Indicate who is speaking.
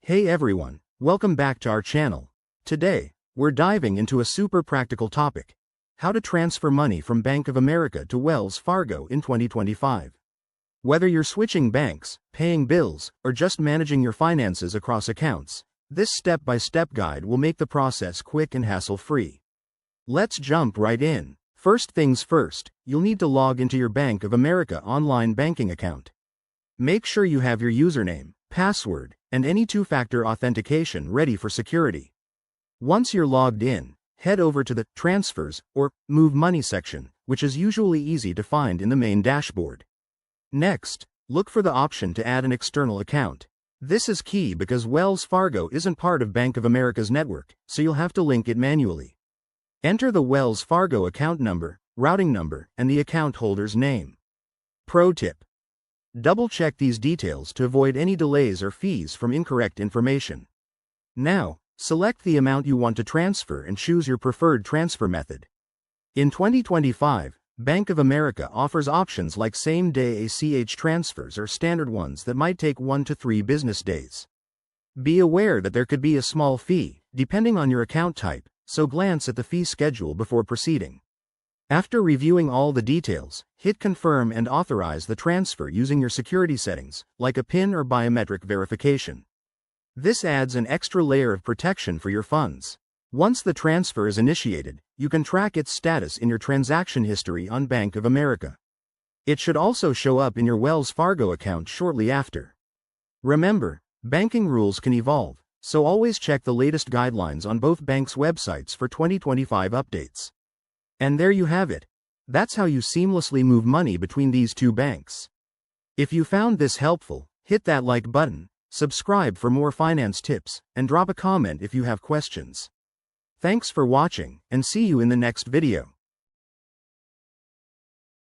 Speaker 1: Hey everyone, welcome back to our channel. Today, we're diving into a super practical topic: how to transfer money from Bank of America to Wells Fargo in 2025. Whether you're switching banks, paying bills, or just managing your finances across accounts, this step-by-step guide will make the process quick and hassle-free. Let's jump right in. First things first, you'll need to log into your Bank of America online banking account. Make sure you have your username, password, and any two-factor authentication ready for security. Once you're logged in, head over to the Transfers or Move Money section, which is usually easy to find in the main dashboard. Next, look for the option to add an external account. This is key because Wells Fargo isn't part of Bank of America's network, so you'll have to link it manually. Enter the Wells Fargo account number, routing number, and the account holder's name. Pro tip: double-check these details to avoid any delays or fees from incorrect information. Now, select the amount you want to transfer and choose your preferred transfer method. In 2025, Bank of America offers options like same-day ACH transfers or standard ones that might take 1 to 3 business days. Be aware that there could be a small fee, depending on your account type, so glance at the fee schedule before proceeding. After reviewing all the details, hit confirm and authorize the transfer using your security settings, like a PIN or biometric verification. This adds an extra layer of protection for your funds. Once the transfer is initiated, you can track its status in your transaction history on Bank of America. It should also show up in your Wells Fargo account shortly after. Remember, banking rules can evolve, so always check the latest guidelines on both banks' websites for 2025 updates. And there you have it. That's how you seamlessly move money between these two banks. If you found this helpful, hit that like button, subscribe for more finance tips, and drop a comment if you have questions. Thanks for watching, and see you in the next video.